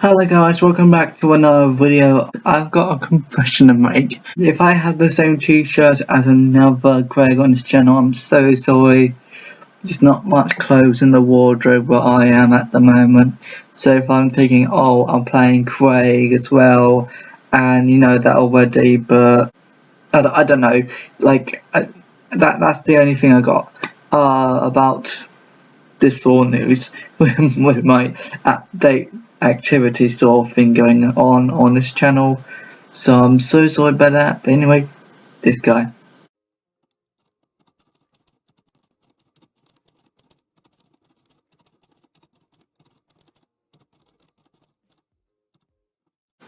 Hello guys, welcome back to another video. I've got a confession to make. If I had the same t-shirt as another Craig on this channel, I'm so sorry. There's not much clothes in the wardrobe where I am at the moment. So if I'm thinking, oh, I'm playing Craig as well, and you know that already, but I don't know. That's the only thing I got about this sort of news with my update activity sort of thing going on this channel. So I'm so sorry about that. But anyway, this guy.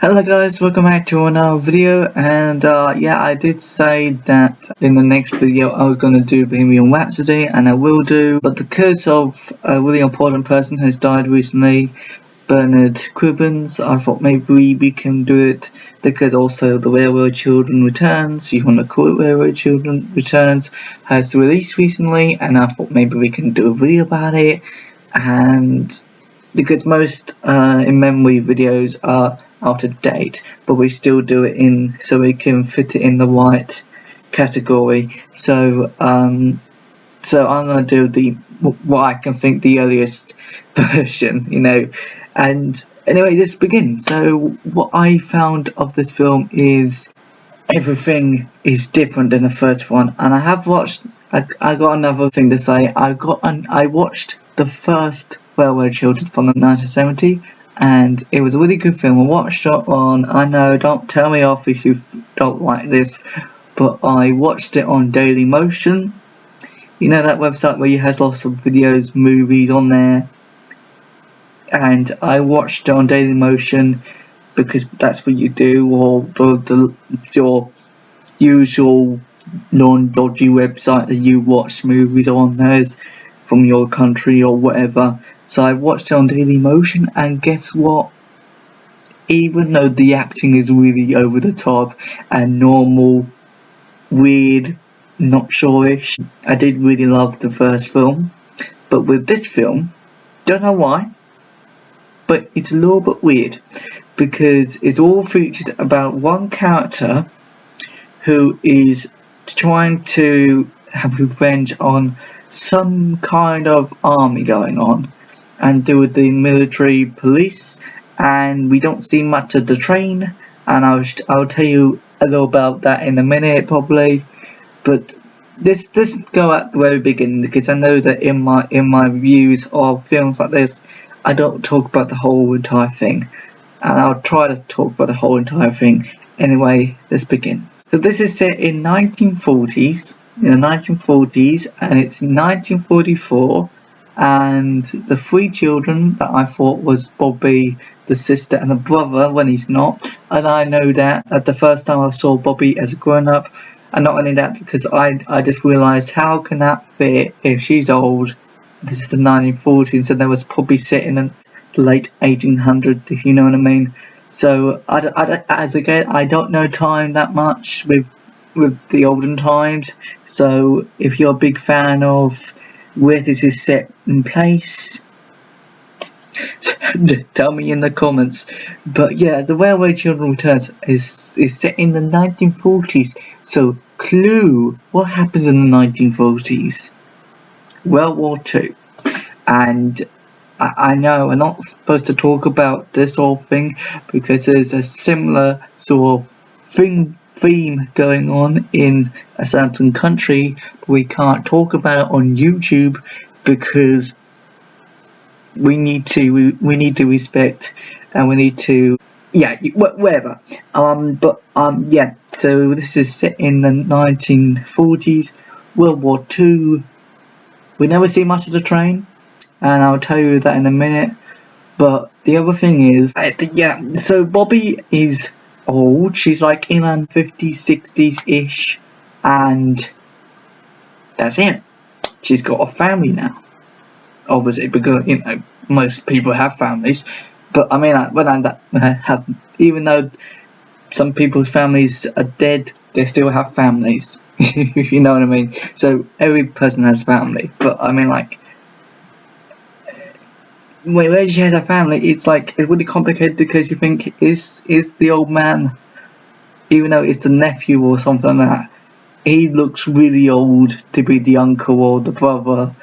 Hello guys, welcome back to another video, and yeah, I did say that in the next video I was going to do Bohemian Rhapsody, and I will do, but because of a really important person who's died recently, Bernard Cribbons, I thought maybe we can do it because also the Railroad Children Returns, if you want to call it Railroad Children Returns, has released recently, and I thought maybe we can do a video about it, and because most in memory videos are out of date, but we still do it in so we can fit it in the right category. So so I'm gonna do what I can think the earliest version, you know. And anyway, let's begin. So what I found of this film is everything is different than the first one, and I have watched. I got another thing to say. I watched the first Railroad Children from the 1970, and it was a really good film. I watched it on. I know, don't tell me off if you don't like this, but I watched it on Daily Motion. You know that website where you has lots of videos, movies on there, and I watched it on Daily Motion because that's what you do, or your usual non-dodgy website that you watch movies on, those from your country or whatever. So I watched it on Daily Motion, and guess what? Even though the acting is really over the top and normal, weird, not sure-ish, I did really love the first film. But with this film, don't know why, but it's a little bit weird because it's all featured about one character who is trying to have revenge on some kind of army going on and do with the military police, and we don't see much of the train, and I'll tell you a little about that in a minute probably. But let's go at the very beginning, because I know that in my reviews of films like this I don't talk about the whole entire thing, and I'll try to talk about the whole entire thing. Anyway, let's begin. So this is set in 1940s, in the 1940s, and it's 1944, and the three children that I thought was Bobby, the sister, and the brother when he's not, and I know that at the first time I saw Bobby as a grown-up, and not only that, because I just realised how can that fit if she's old. This is the 1940s, so there was probably set in the late 1800s, if you know what I mean. So I don't know time that much with the olden times. So if you're a big fan of where this is set in place, tell me in the comments. But yeah, the Railway Children Returns is set in the 1940s. So clue, what happens in the 1940s? World War II. And I know we're not supposed to talk about this sort of thing because there's a similar sort of theme going on in a certain country, but we can't talk about it on YouTube because we need to respect, and we need to, yeah, whatever. Yeah, so this is set in the 1940s, World War II. We never see much of the train, and I'll tell you that in a minute. But the other thing is, yeah, so Bobby is old. She's like in her 50s, 60s-ish, and that's it. She's got a family now, obviously, because, you know, most people have families. But I mean, even though some people's families are dead, they still have families. You know what I mean? So every person has family. But I mean, like, when she has a family, it's like it's really complicated because you think is the old man, even though it's the nephew or something like that, he looks really old to be the uncle or the brother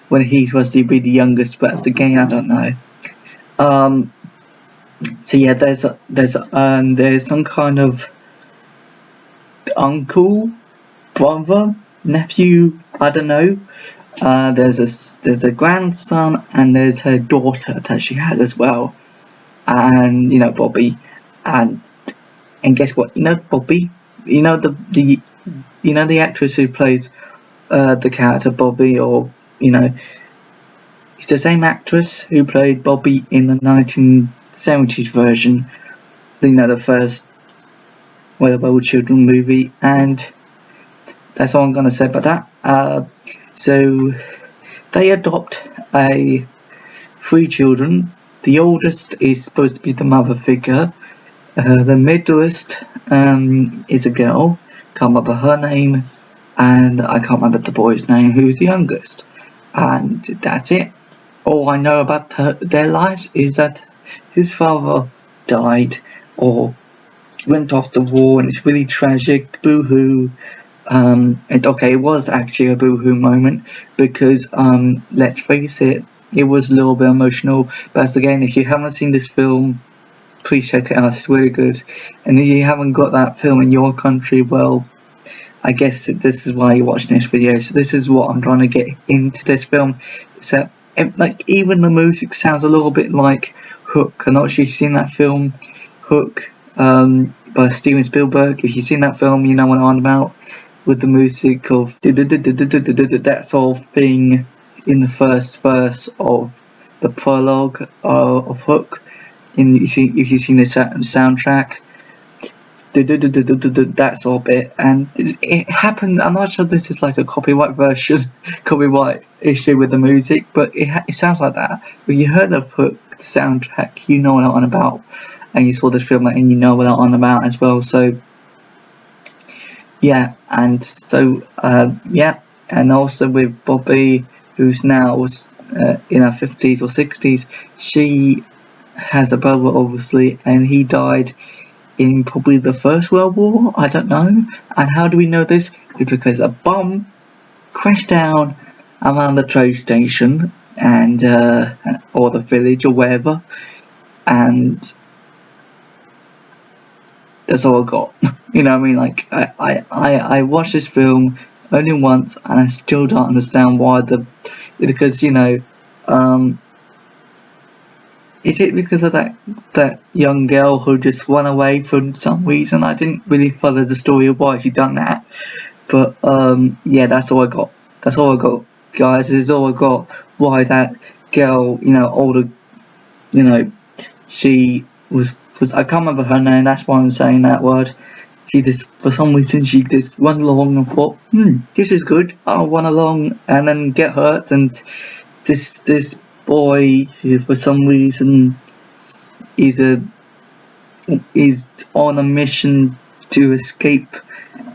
when he's supposed to be the youngest. But again, I don't know. So yeah, there's some kind of uncle, brother, nephew, I don't know. There's a grandson and there's her daughter that she had as well, and you know Bobby, and guess what? You know Bobby, you know the actress who plays the character Bobby, or you know, it's the same actress who played Bobby in the 1970s version, you know, the first Well Children movie, and that's all I'm gonna say about that. So they adopt three children. The oldest is supposed to be the mother figure. The middlest is a girl. Can't remember her name, and I can't remember the boy's name, who's the youngest. And that's it. All I know about their lives is that his father died or went off the war, and it's really tragic. Boo-hoo. And okay, it was actually a boo-hoo moment because let's face it, it was a little bit emotional. But again, if you haven't seen this film, please check it out. It's really good. And if you haven't got that film in your country, well, I guess this is why you're watching this video. So this is what I'm trying to get into this film. So like even the music sounds a little bit like Hook. I'm not sure if you've seen that film, Hook, by Steven Spielberg. If you've seen that film, you know what I'm on about. With the music of that sort of thing in the first verse of the prologue of Hook. If you've seen the soundtrack, that sort of bit, and it happened. I'm not sure this is like a copyright issue with the music, but it sounds like that. When you heard of Hook, the soundtrack, you know what I'm on about, and you saw this film and you know what I'm on about as well. So yeah, and so yeah, and also with Bobby, who's now in her 50s or 60s, she has a brother obviously, and he died in probably the First World War, I don't know. And how do we know this? It's because a bomb crashed down around the train station and or the village or wherever, and that's all I got. You know what I mean? Like I watched this film only once and I still don't understand why because you know is it because of that young girl who just ran away for some reason? I didn't really follow the story of why she done that, but yeah, that's all I got. That's all I got, guys. This is all I got. Why that girl, you know, older, you know, she was I can't remember her name. That's why I'm saying that word. She just, for some reason, she just run along and thought, this is good. I'll run along and then get hurt. And this boy, for some reason, is on a mission to escape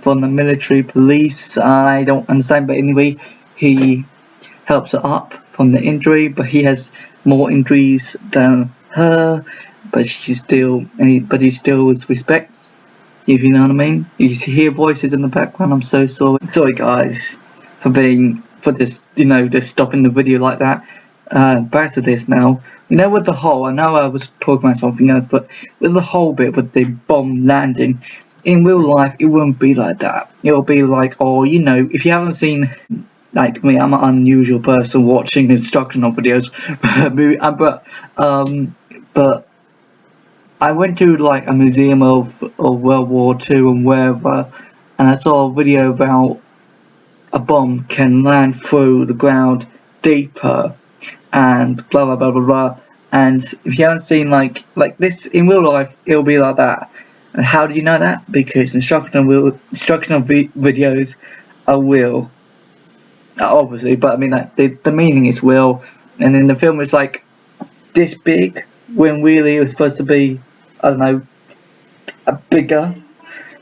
from the military police. I don't understand, but anyway, he helps her up from the injury, but he has more injuries than her. But he still respects. If you know what I mean. You hear voices in the background. I'm so sorry. Sorry guys for just stopping the video like that. Back to this now. You know, with the whole, I know I was talking about something else, but with the whole bit with the bomb landing, in real life it wouldn't be like that. It'll be like, oh, you know, if you haven't seen, like me, I'm an unusual person watching instructional videos, but I went to like a museum of World War II and wherever, and I saw a video about a bomb can land through the ground deeper and blah blah blah blah blah. And if you haven't seen like this in real life, it'll be like that. And how do you know that? Because instructional videos are real, obviously. But I mean, like the meaning is real, and in the film it's like this big when really it was supposed to be, I don't know, bigger.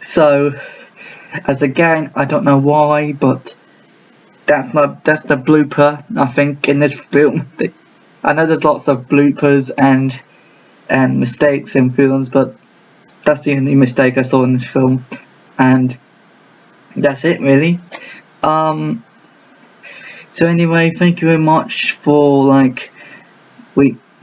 So as a gang, I don't know why, but that's the blooper, I think, in this film. I know there's lots of bloopers and mistakes in films, but that's the only mistake I saw in this film, and that's it really. So anyway, thank you very much for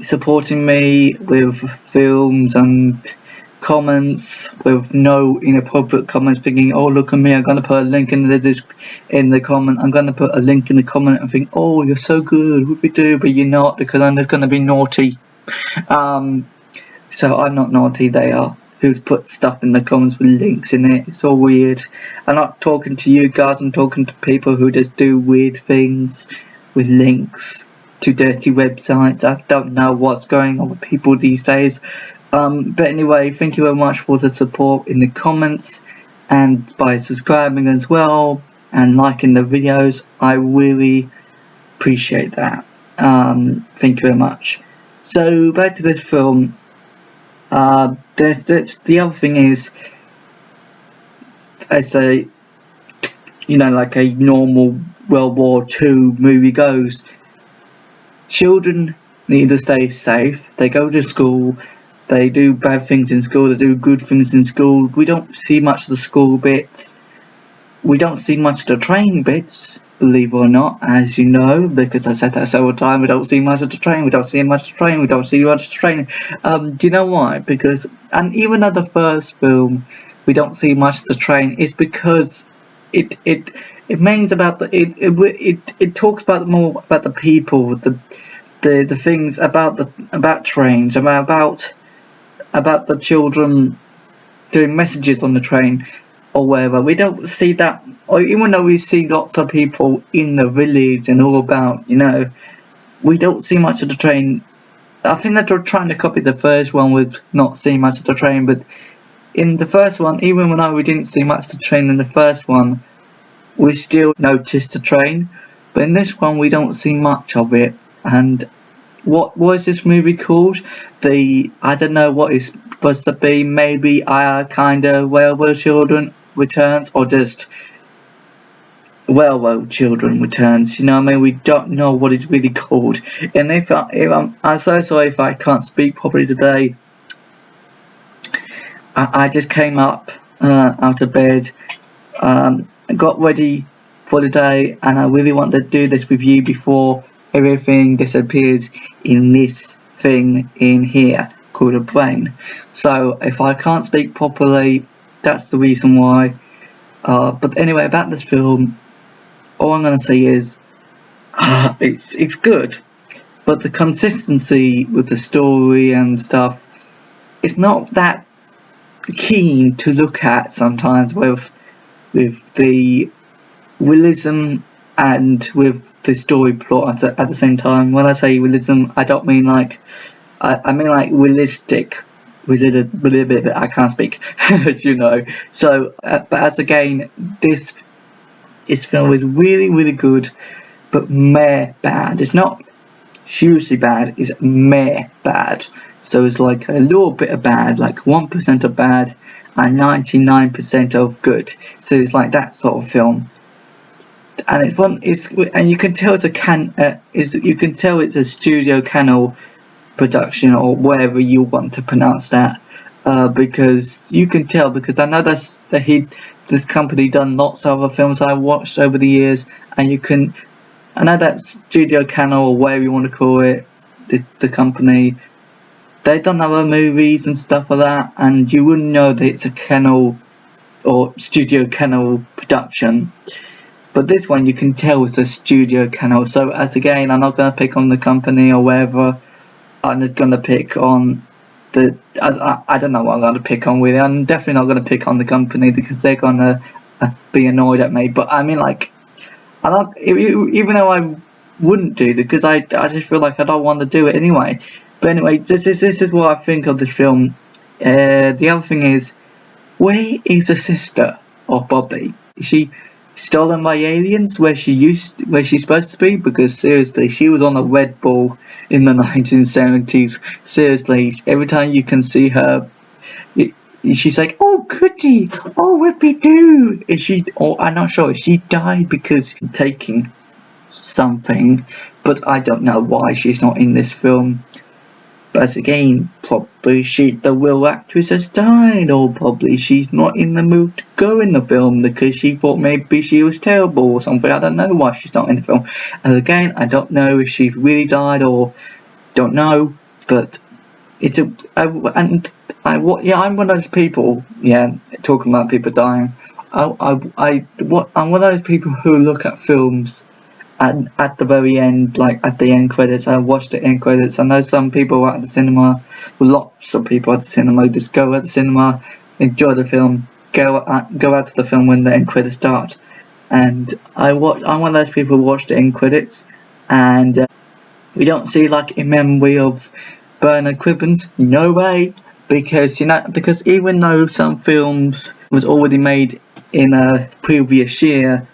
supporting me with films and comments, with no inappropriate comments, thinking, oh look at me, I'm gonna put a link in the comment. I'm gonna put a link in the comment and think, oh you're so good, whoopie do, but you're not, because then there's gonna be naughty. So I'm not naughty, they are, who's put stuff in the comments with links in it. It's all weird. I'm not talking to you guys, I'm talking to people who just do weird things with links to dirty websites. I don't know what's going on with people these days. But anyway, thank you very much for the support in the comments and by subscribing as well and liking the videos. I really appreciate that. Thank you very much. So back to this film. The other thing is, as a, like a normal World War II movie goes, children need to stay safe. They go to school, they do bad things in school, they do good things in school. We don't see much of the school bits. We don't see much of the train bits, believe it or not, as you know, because I said that several times. We don't see much of the train, we don't see much of the train, we don't see much of the train. Do you know why? Because, and even though the first film we don't see much of the train, it's because it means about it talks about more about the people, the things about trains, about the children doing messages on the train or wherever. We don't see that, or even though we see lots of people in the village and all about, we don't see much of the train. I think that they're trying to copy the first one with not seeing much of the train, but in the first one, even when we didn't see much of the train in the first one, we still noticed the train. But in this one we don't see much of it. And what was this movie called? I don't know what it's supposed to be. Maybe kind of Railroad Children Returns, or just Railroad Children Returns. We don't know what it's really called. And if I'm so sorry if I can't speak properly today. I just came up out of bed, got ready for the day, and I really want to do this with you before everything disappears in this thing in here called a brain. So if I can't speak properly, that's the reason why. But anyway, about this film, all I'm going to say is it's good, but the consistency with the story and stuff, it's not that keen to look at sometimes with the realism and with the story plot at the same time. When I say realism, I don't mean like I mean like realistic. I can't speak. So but as again, this film is really good, but meh bad. It's not hugely bad, it's meh bad. So it's like a little bit of bad, like 1% of bad and 99% of good. So it's like that sort of film. And it's fun. And you can tell it's a Studio Canal production, or whatever you want to pronounce that, because you can tell, because I know this company done lots of other films I've watched over the years, and I know that Studio Canal, or whatever you want to call it, the company, they've done other movies and stuff like that, and you wouldn't know that it's a Canal or Studio Canal production. But this one, you can tell it's a Studio Canal. So as again, I'm not going to pick on the company or whatever. I'm just going to pick on I don't know what I'm going to pick on with it. I'm definitely not going to pick on the company, because they're going to be annoyed at me. But I mean, like, even though I wouldn't do it, because I just feel like I don't want to do it anyway. But anyway, this is what I think of this film. The other thing is, where is the sister of Bobby? Is she stolen by aliens where she's supposed to be? Because seriously, she was on a Red Bull in the 1970s. Seriously, every time you can see her, she's like, oh goody, oh whippy doo. Is she, or I'm not sure, is she died because taking something? but I don't know why she's not in this film. But again, probably the real actress has died, or probably she's not in the mood to go in the film because she thought maybe she was terrible or something. I don't know why she's not in the film. And again, I don't know if she's really died or don't know, but it's I'm one of those people, talking about people dying. I'm one of those people who look at films and at the very end, like at the end credits. I watched the end credits. I know some people at the cinema, lots of people at the cinema, just go at the cinema, enjoy the film, go out to the film when the end credits start. And I'm one of those people who watch the end credits, and we don't see like in memory of Bernard Cribbons. No way, because even though some films was already made in a previous year,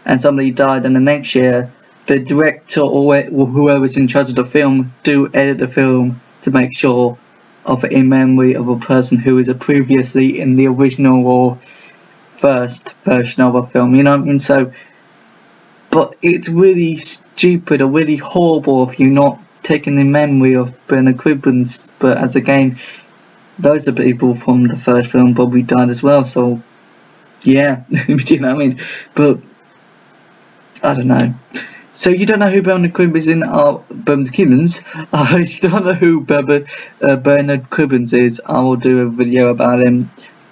and somebody died in the next year, the director or whoever's in charge of the film do edit the film to make sure of it in memory of a person who is previously in the original or first version of a film, you know what I mean? So, but it's really stupid or really horrible if you're not taking the memory of Bernard Cribbons. But as again, those are people from the first film probably died as well, so yeah, you know what I mean? But I don't know. So you don't know who Bernard Cribbons is? Bernard Cribbons? You don't know who Bernard Cribbons is? I will do a video about him,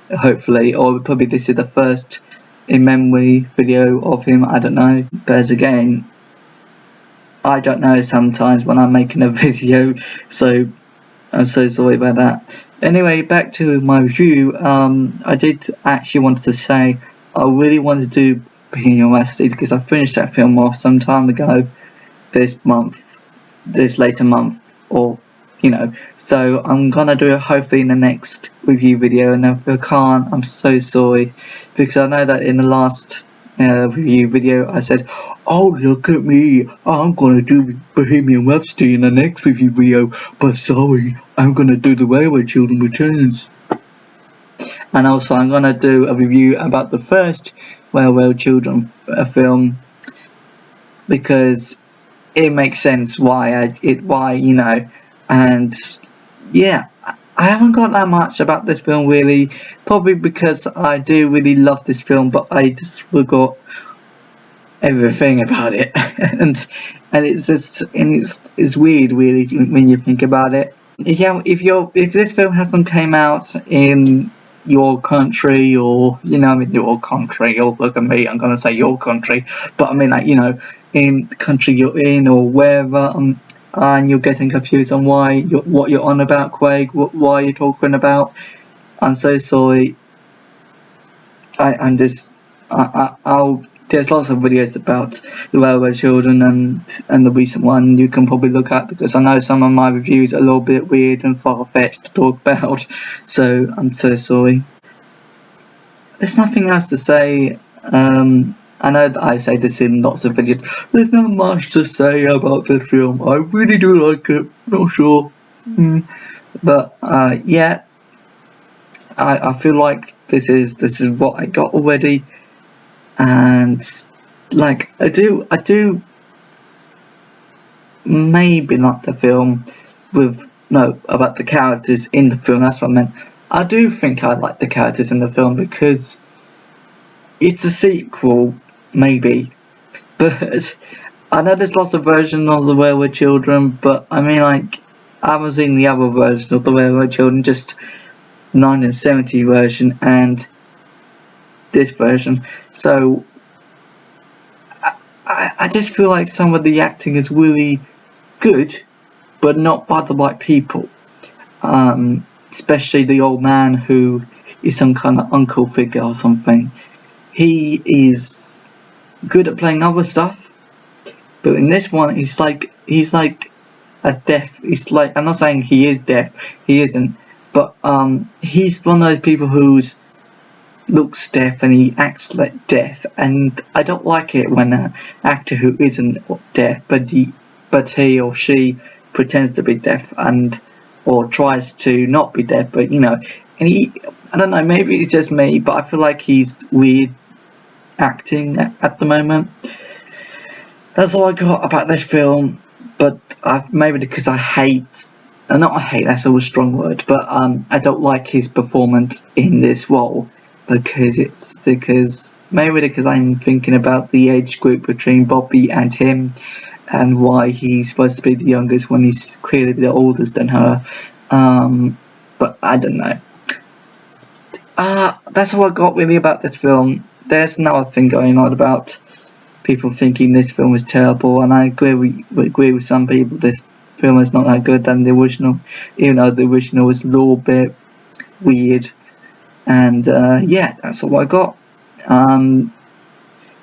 hopefully, or probably this is the first in memory video of him. I don't know. But as again, I don't know sometimes when I'm making a video, so I'm so sorry about that. Anyway, back to my review. I did actually want to say I really wanted to do Bohemian Rhapsody because I finished that film off some time ago, this later month, or so I'm gonna do it hopefully in the next review video, and if I can't, I'm so sorry, because I know that in the last review video I said, oh look at me, I'm gonna do Bohemian Rhapsody in the next review video, but sorry, I'm gonna do The Railway Children Returns. And also I'm gonna do a review about the first Railway Children film, because it makes sense why, and yeah, I haven't got that much about this film really, probably because I do really love this film, but I just forgot everything about it, and it's weird really when you think about it. If this film hasn't came out in your country, or your country, or look at me, I'm gonna say your country, but I mean in the country you're in or wherever, and you're getting confused on what you're on about, Craig, why you're talking about, I'm so sorry. There's lots of videos about the Railway Children and the recent one you can probably look at, because I know some of my reviews are a little bit weird and far-fetched to talk about, so I'm so sorry. There's nothing else to say. I know that I say this in lots of videos. There's not much to say about this film. I really do like it. Not sure. But yeah, I feel like this is what I got already, and like I do maybe not the film about the characters in the film. That's what I meant. I do think I like the characters in the film because it's a sequel, maybe, but I know there's lots of versions of the Railway Children, but I mean, like, I haven't seen the other versions of the Railway Children, just 1970 version and this version. So I just feel like some of the acting is really good, but not by the right people. Especially the old man who is some kind of uncle figure or something. He is good at playing other stuff, but in this one he's like a deaf. He's like, I'm not saying he is deaf, he isn't, but he's one of those people who looks deaf and he acts like deaf, and I don't like it when an actor who isn't deaf but he or she pretends to be deaf or tries to not be deaf, but and I don't know, maybe it's just me, but I feel like he's weird acting at the moment. that's all I got about this film. But maybe because I hate, not I hate, that's a strong word, but I don't like his performance in this role because I'm thinking about the age group between Bobby and him, and why he's supposed to be the youngest when he's clearly the oldest than her. But I don't know. That's all I got really about this film. There's another thing going on about people thinking this film is terrible, and I agree with some people. This film is not that good than the original, even though the original was a little bit weird. And yeah, that's all I got.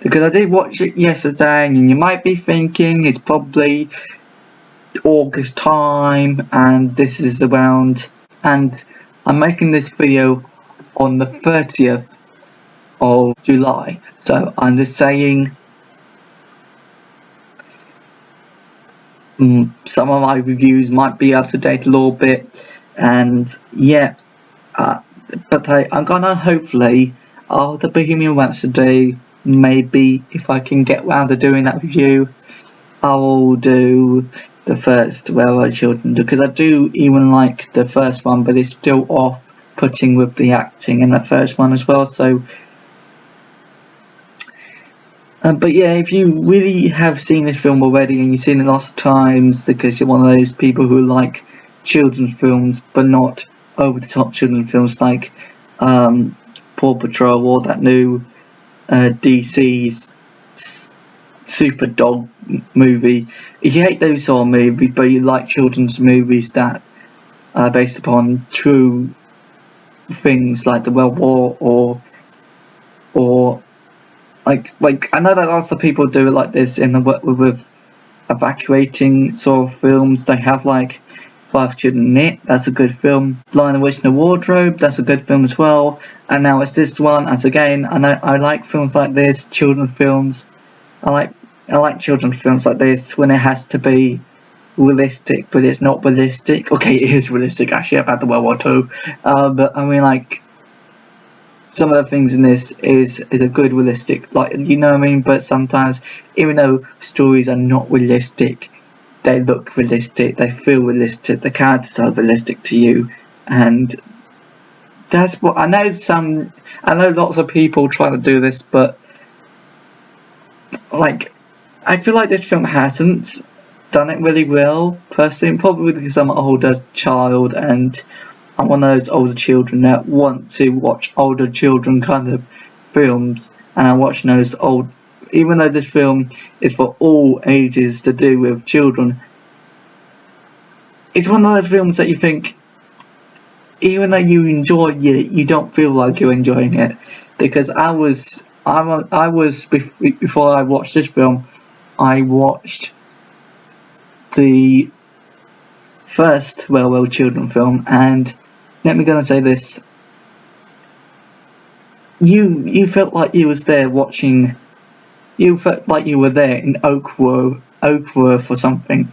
Because I did watch it yesterday, and you might be thinking it's probably August time, and this is around, and I'm making this video on the 30th of July, so I'm just saying some of my reviews might be up to date a little bit, and yeah, but I'm gonna hopefully, after Bohemian Rhapsody, maybe if I can get round to doing that review, I will do the first Railroad Children, because I do even like the first one, but it's still off-putting with the acting in the first one as well. So but yeah, if you really have seen this film already and you've seen it lots of times because you're one of those people who like children's films but not over-the-top children's films like Paw Patrol or that new DC Super Dog movie, if you hate those sort of movies but you like children's movies that are based upon true things like the World War or like I know that lots of people do it like this in the with evacuating sort of films. They have like Five Children in It, that's a good film. Lion, the Witch and the Wardrobe, that's a good film as well. And now it's this one, as again, I like films like this, children's films. I like children's films like this when it has to be realistic, but it's not realistic. Okay, it is realistic actually about the World War II, but I mean like some of the things in this is a good realistic, like, you know what I mean. But sometimes, even though stories are not realistic, they look realistic, they feel realistic, the characters are realistic to you, and that's what I know. I know lots of people try to do this, but like I feel like this film hasn't done it really well personally, probably because I'm an older child and I'm one of those older children that want to watch older children kind of films, and I watch those old, even though this film is for all ages to do with children, it's one of those films that you think, even though you enjoy it, you don't feel like you're enjoying it. Because before I watched this film, I watched the first Railroad Children film, and let me go and say this: you felt like you was there watching. You felt like you were there in Oakworth or something,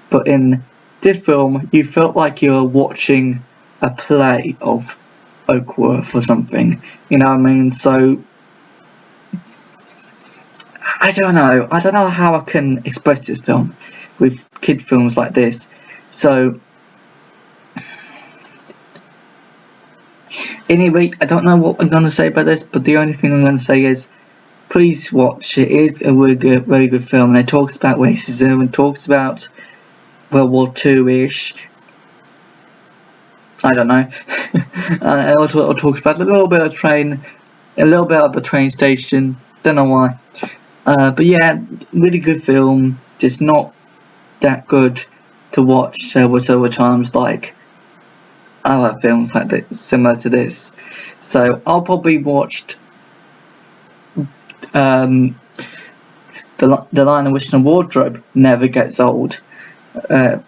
but in this film, you felt like you were watching a play of Oakworth or something. You know what I mean? So I don't know how I can express this film with kid films like this. So anyway, I don't know what I'm going to say about this, but the only thing I'm going to say is please watch it. It is a very good film, and it talks about racism and talks about World War II-ish. I don't know. It also talks about a little bit of the train station. Don't know why. But yeah, really good film. Just not that good to watch several times like other films like this, similar to this. So I'll probably watched the Lion, the Witch and the Wardrobe never gets old. The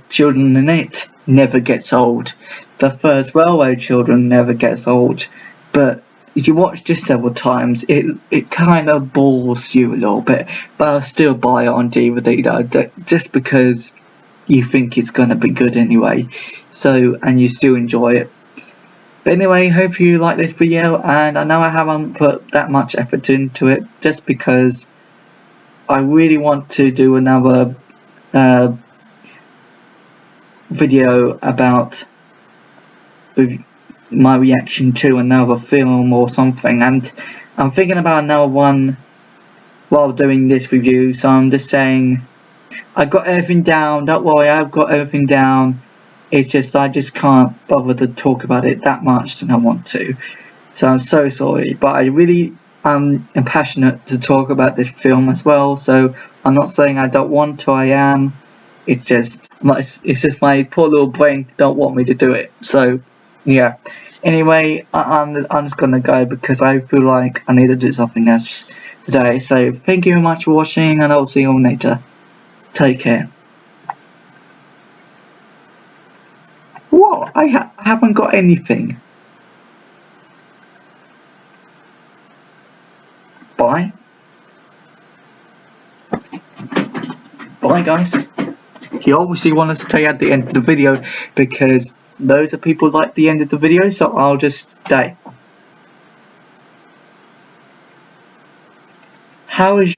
Children in It never gets old. The first Railroad Children never gets old. But if you watch this several times, it kind of bores you a little bit. But I'll still buy it on DVD though, just because you think it's gonna be good anyway. So, and you still enjoy it. But anyway, hope you like this video, and I know I haven't put that much effort into it just because I really want to do another video about my reaction to another film or something, and I'm thinking about another one while doing this review, so I'm just saying I got everything down. Don't worry, I've got everything down. It's just I just can't bother to talk about it that much than I want to. So I'm so sorry, but I really am passionate to talk about this film as well. So I'm not saying I don't want to. I am. It's just my poor little brain don't want me to do it. So yeah. Anyway, I'm just gonna go because I feel like I need to do something else today. So thank you very much for watching, and I'll see you all later. Take care. What? I haven't got anything. Bye. Bye, guys. You obviously want to stay at the end of the video because those are people who like the end of the video, so I'll just stay. How is